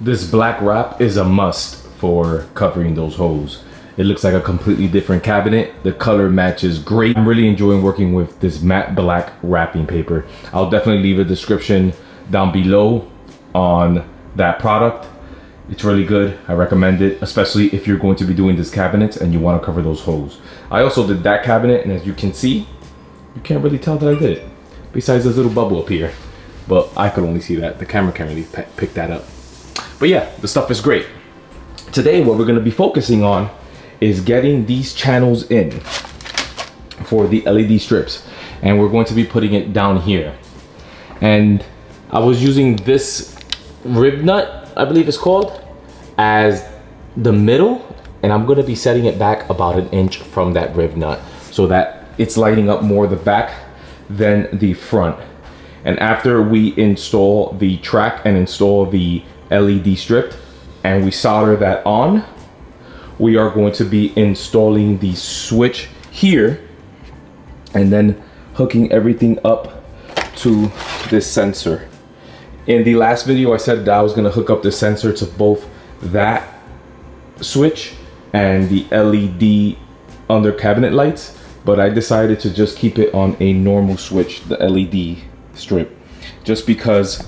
this black wrap is a must for covering those holes. It looks like a completely different cabinet. The color matches great. I'm really enjoying working with this matte black wrapping paper. I'll definitely leave a description down below on that product. It's really good. I recommend it, especially if you're going to be doing this cabinet and you want to cover those holes. I also did that cabinet, and as you can see, you can't really tell that I did it. Besides this little bubble up here. But I could only see that. The camera can't really pick that up. But yeah, the stuff is great. Today, what we're going to be focusing on is getting these channels in for the LED strips. And we're going to be putting it down here. And I was using this rib nut, I believe it's called, as the middle. And I'm going to be setting it back about 1 inch from that rib nut so that it's lighting up more the back than the front. And after we install the track and install the LED strip and we solder that on, we are going to be installing the switch here and then hooking everything up to this sensor. In the last video, I said that I was gonna hook up the sensor to both that switch and the LED under cabinet lights, but I decided to just keep it on a normal switch, the LED strip, just because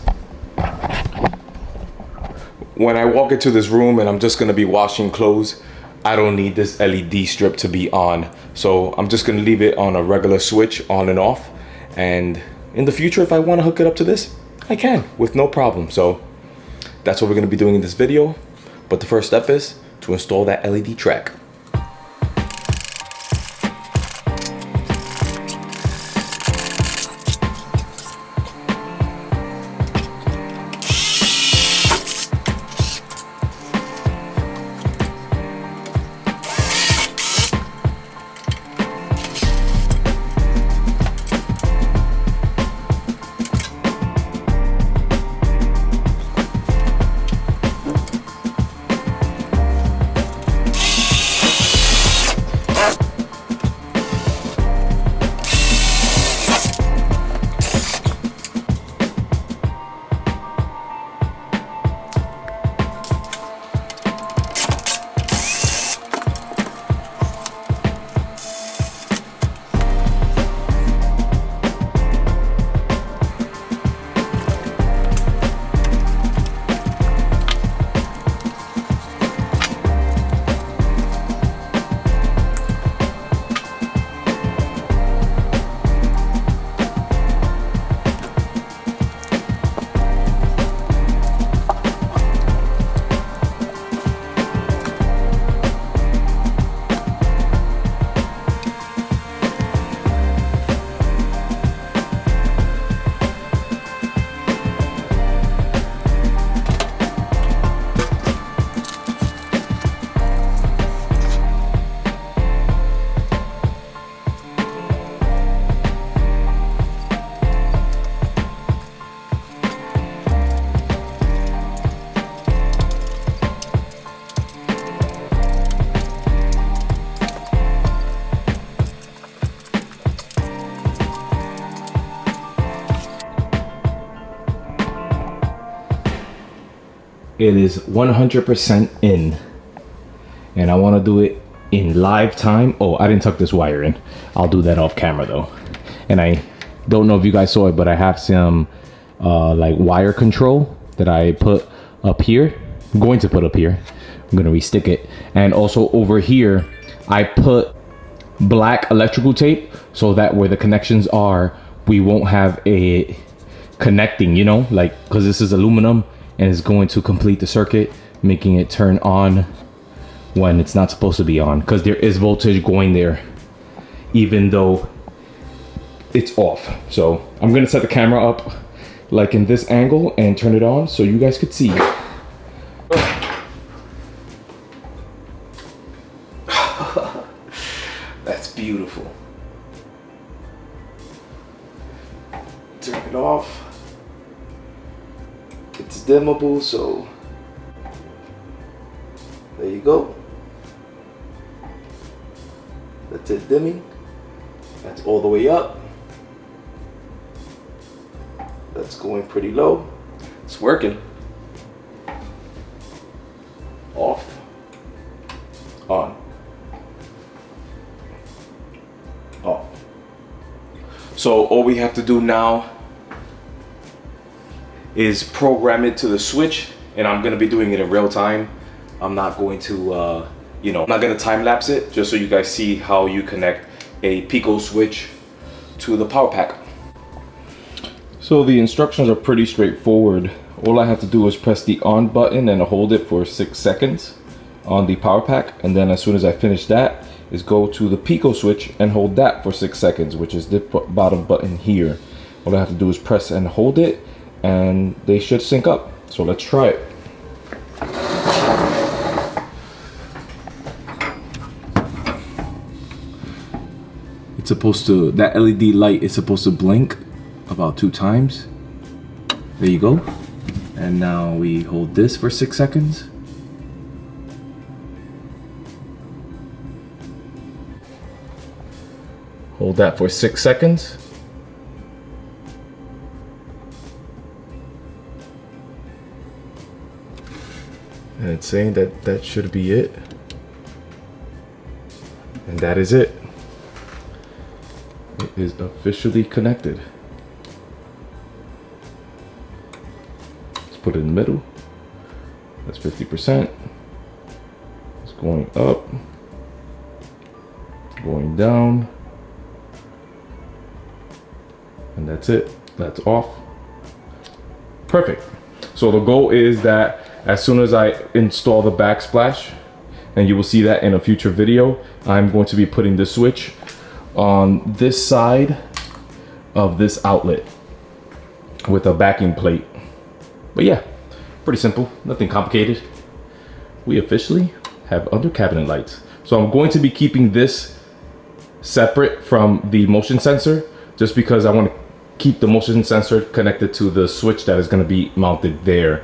when I walk into this room and I'm just gonna be washing clothes, I don't need this LED strip to be on. So I'm just gonna leave it on a regular switch, on and off. And in the future, if I wanna hook it up to this, I can with no problem. So that's what we're gonna be doing in this video. But the first step is to install that LED track. It is 100% in, and I want to do it in live time. Oh, I didn't tuck this wire in. I'll do that off camera though. And I don't know if you guys saw it, but I have some like wire control that I put up here. I'm going to put up here. I'm going to restick it. And also over here, I put black electrical tape so that where the connections are, we won't have a connecting, you know, like, because this is aluminum and it's going to complete the circuit, making it turn on when it's not supposed to be on, because there is voltage going there even though it's off. So I'm gonna set the camera up like in this angle and turn it on so you guys could see. That's beautiful. Turn it off. It's dimmable, so there you go. That's it dimming. That's all the way up. That's going pretty low. It's working. on, off. So all we have to do now is program it to the switch, and I'm gonna be doing it in real time. I'm not going to, I'm not gonna time lapse it, just so you guys see how you connect a Pico switch to the power pack. So the instructions are pretty straightforward. All I have to do is press the on button and hold it for 6 seconds on the power pack, and then as soon as I finish that is go to the Pico switch and hold that for 6 seconds, which is the bottom button here. All I have to do is press and hold it, and they should sync up. So let's try it. It's supposed to, that LED light is supposed to blink about 2 times. There you go. And now we hold this for 6 seconds. Hold that for 6 seconds. And it's saying that that should be it. And that is it. It is officially connected. Let's put it in the middle. That's 50%. It's going up, going down, and that's it. That's off. Perfect. So the goal is that as soon as I install the backsplash, and you will see that in a future video, I'm going to be putting the switch on this side of this outlet with a backing plate. But yeah, pretty simple, nothing complicated. We officially have under cabinet lights. So I'm going to be keeping this separate from the motion sensor, just because I want to keep the motion sensor connected to the switch that is going to be mounted there.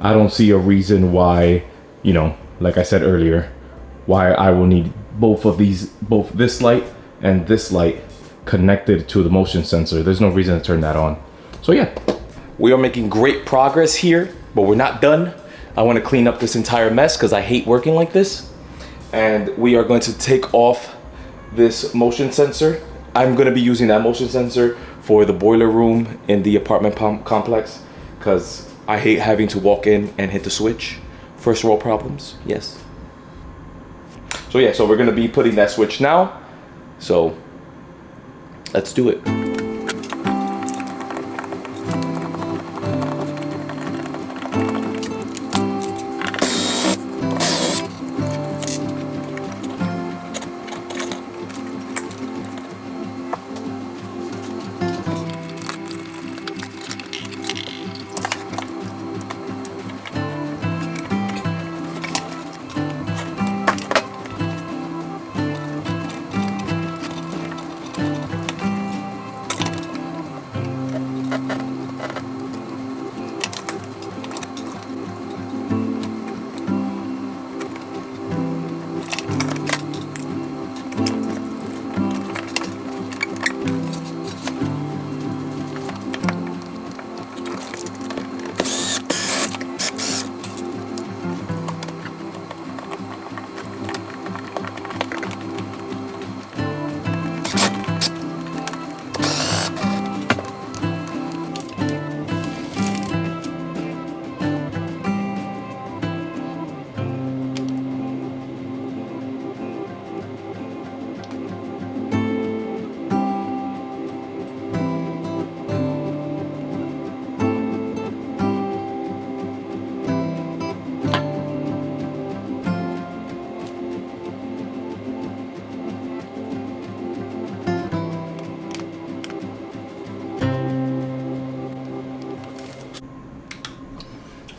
I don't see a reason why, like I said earlier, why I will need both of these, both this light and this light connected to the motion sensor. There's no reason to turn that on. So yeah, we are making great progress here, but we're not done. I want to clean up this entire mess because I hate working like this. And we are going to take off this motion sensor. I'm going to be using that motion sensor for the boiler room in the apartment complex, because I hate having to walk in and hit the switch. First world problems, yes. So yeah, so we're going to be putting that switch now. So let's do it.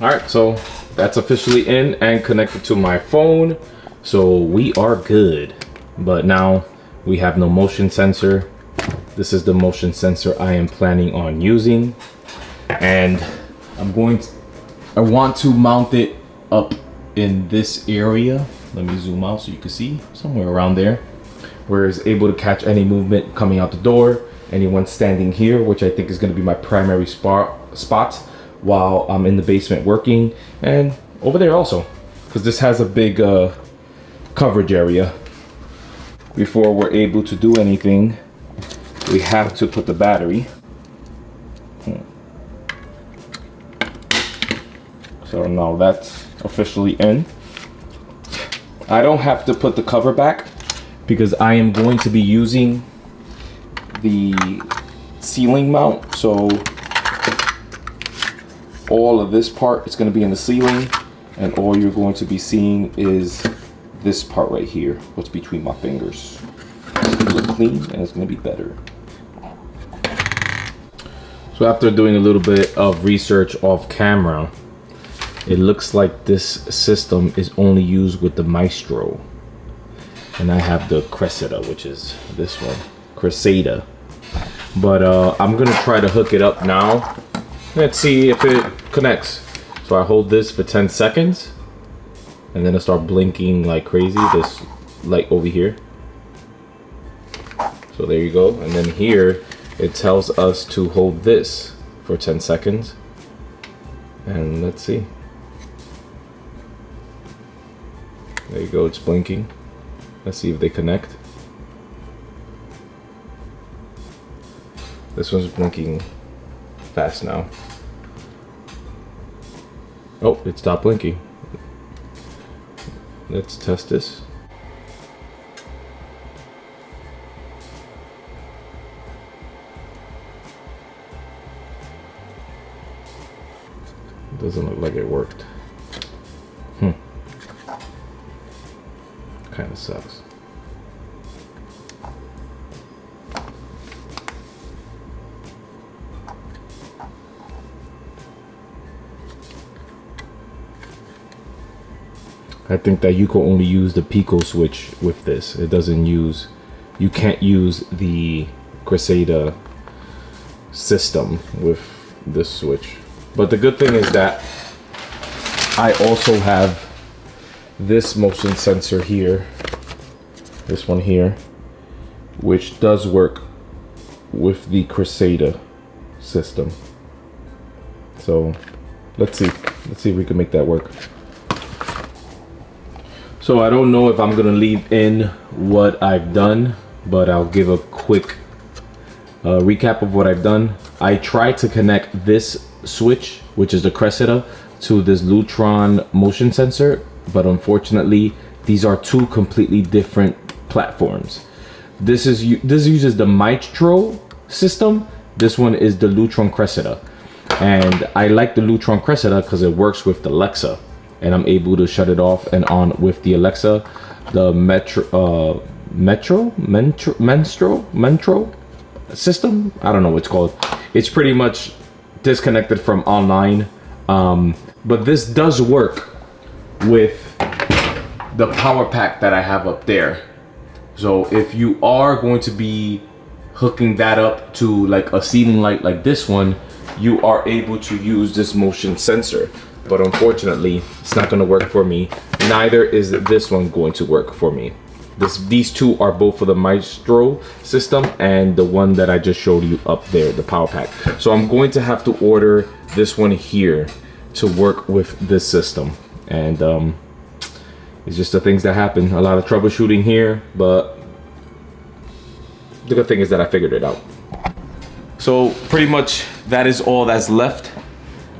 All right, so that's officially in and connected to my phone. So we are good. But now we have no motion sensor. This is the motion sensor I am planning on using. And I want to mount it up in this area. Let me zoom out so you can see, somewhere around there, where it's able to catch any movement coming out the door, anyone standing here, which I think is going to be my primary spot while I'm in the basement working, and over there also, because this has a big coverage area. Before we're able to do anything, we have to put the battery. So now that's officially in. I don't have to put the cover back because I am going to be using the ceiling mount. So all of this part is going to be in the ceiling, and all you're going to be seeing is this part right here, what's between my fingers. It's going to look clean and it's going to be better. So after doing a little bit of research off camera, it looks like this system is only used with the Maestro. And I have the Caseta, which is this one, Caseta. But I'm gonna try to hook it up now. Let's see if it connects. So I hold this for 10 seconds and then I start blinking like crazy, this light over here. So there you go. And then here it tells us to hold this for 10 seconds. And let's see. There you go, it's blinking. Let's see if they connect. This one's blinking fast now. Oh, it stopped blinking. Let's test this. Doesn't look like it worked. Kind of sucks. I think that you can only use the Pico switch with this. It doesn't use, you can't use the Caseta system with this switch. But the good thing is that I also have this motion sensor here, this one here, which does work with the Caseta system. So let's see if we can make that work. So I don't know if I'm gonna leave in what I've done, but I'll give a quick recap of what I've done. I tried to connect this switch, which is the Caseta, to this Lutron motion sensor, but unfortunately these are two completely different platforms. This uses the Maestro system. This one is the Lutron Caseta, and I like the Lutron Caseta because it works with the Alexa, and I'm able to shut it off and on with the Alexa. The Menstro system, I don't know what it's called. It's pretty much disconnected from online, but this does work with the power pack that I have up there. So if you are going to be hooking that up to like a ceiling light like this one, you are able to use this motion sensor. But unfortunately, it's not going to work for me. Neither is this one going to work for me. These two are both for the Maestro system and the one that I just showed you up there, the power pack. So I'm going to have to order this one here to work with this system. And it's just the things that happen. A lot of troubleshooting here, but the good thing is that I figured it out. So pretty much that is all that's left.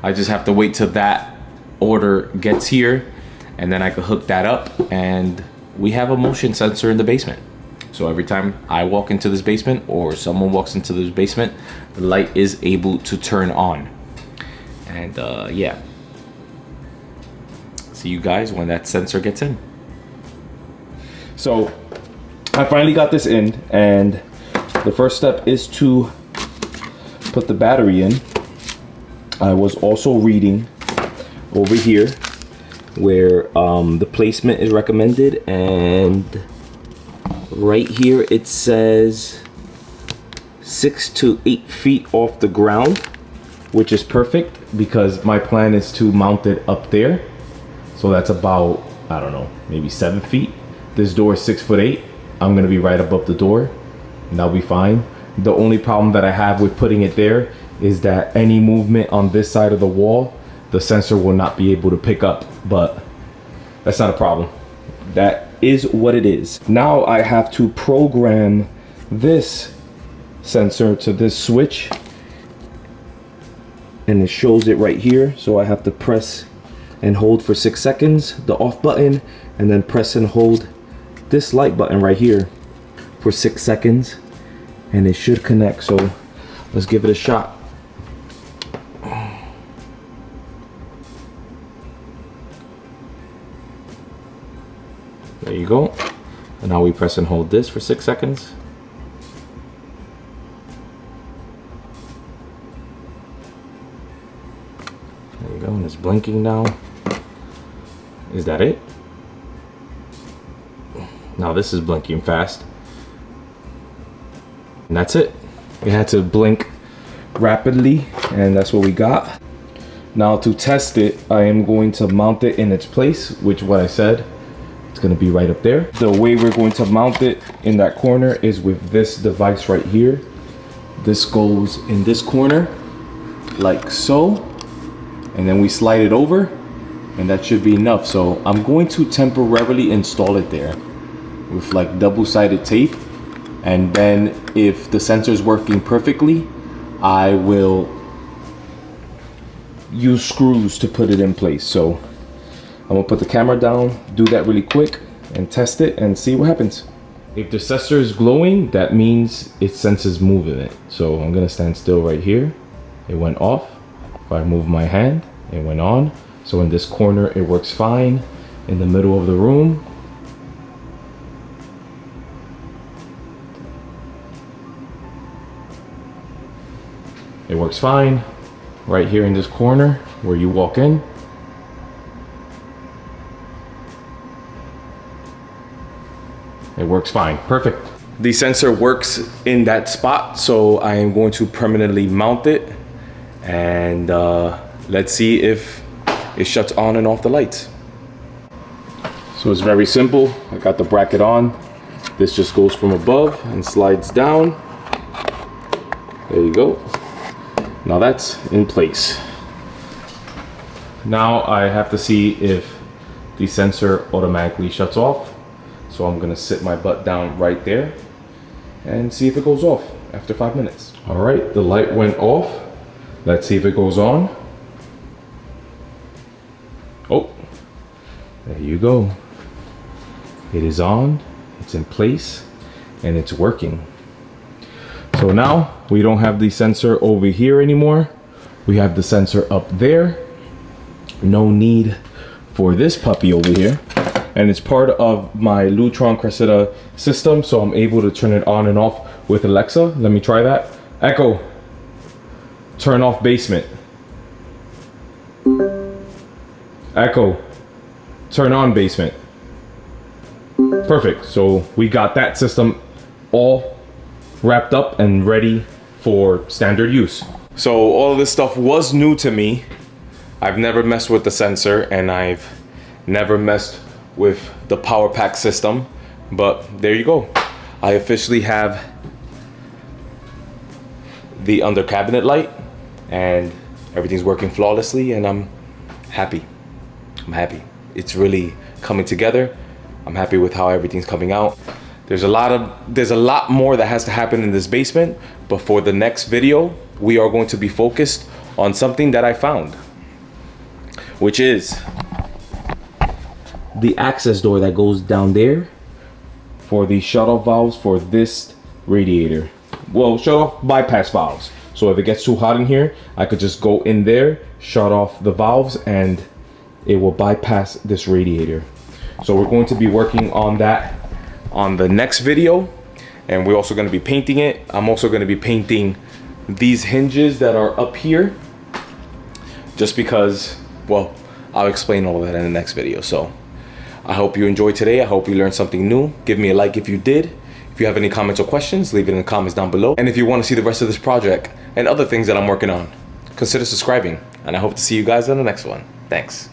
I just have to wait till that order gets here, and then I can hook that up, and we have a motion sensor in the basement. So every time I walk into this basement or someone walks into this basement, the light is able to turn on. And yeah, see you guys when that sensor gets in. So I finally got this in, and the first step is to put the battery in. I was also reading over here where the placement is recommended, and right here it says 6 to 8 feet off the ground, which is perfect because my plan is to mount it up there. So that's about, I don't know, maybe 7 feet. This door is 6'8". I'm gonna be right above the door, and that'll be fine. The only problem that I have with putting it there is that any movement on this side of the wall, the sensor will not be able to pick up, but that's not a problem. that is what it is. Now I have to program this sensor to this switch, and it shows it right here. So I have to press and hold for 6 seconds, the off button, and then press and hold this light button right here for 6 seconds, and it should connect. So let's give it a shot. There you go. And now we press and hold this for 6 seconds. There you go, and it's blinking now. Is that it? Now this is blinking fast. And that's it. It had to blink rapidly, and that's what we got. Now to test it, I am going to mount it in its place, which what I said, it's gonna be right up there. The way we're going to mount it in that corner is with this device right here. This goes in this corner, like so, and then we slide it over, and that should be enough. So I'm going to temporarily install it there with like double-sided tape, and then if the sensor is working perfectly, I will use screws to put it in place. So I'm gonna put the camera down, do that really quick, and test it and see what happens. If the sensor is glowing, that means it senses movement. So I'm gonna stand still right here. It went off. If I move my hand, it went on. So in this corner, it works fine. In the middle of the room, it works fine. Right here in this corner where you walk in, it works fine. Perfect. The sensor works in that spot, so I am going to permanently mount it, and let's see if it shuts on and off the lights. So it's very simple. I got the bracket on. This just goes from above and slides down. There you go. Now that's in place. Now I have to see if the sensor automatically shuts off. So I'm gonna sit my butt down right there and see if it goes off after 5 minutes. All right, the light went off. Let's see if it goes on. Oh, there you go. It is on, it's in place, and it's working. So now we don't have the sensor over here anymore. We have the sensor up there. No need for this puppy over here. And it's part of my Lutron Caseta system, so I'm able to turn it on and off with Alexa. Let me try that. Echo, turn off basement. Echo, turn on basement. Perfect. So we got that system all wrapped up and ready for standard use. So all of this stuff was new to me. I've never messed with the sensor, and I've never messed with the power pack system, but there you go. I officially have the under cabinet light, and everything's working flawlessly, and I'm happy. I'm happy. It's really coming together. I'm happy with how everything's coming out. There's a lot more that has to happen in this basement, but for the next video, we are going to be focused on something that I found, which is the access door that goes down there for the shut-off valves for this radiator. Well, shut-off bypass valves. So if it gets too hot in here, I could just go in there, shut off the valves, and it will bypass this radiator. So we're going to be working on that on the next video, and we're also going to be painting it. I'm also going to be painting these hinges that are up here, just because, well, I'll explain all of that in the next video. So I hope you enjoyed today. I hope you learned something new. Give me a like if you did. If you have any comments or questions, leave it in the comments down below. And if you want to see the rest of this project and other things that I'm working on, consider subscribing, and I hope to see you guys on the next one. Thanks.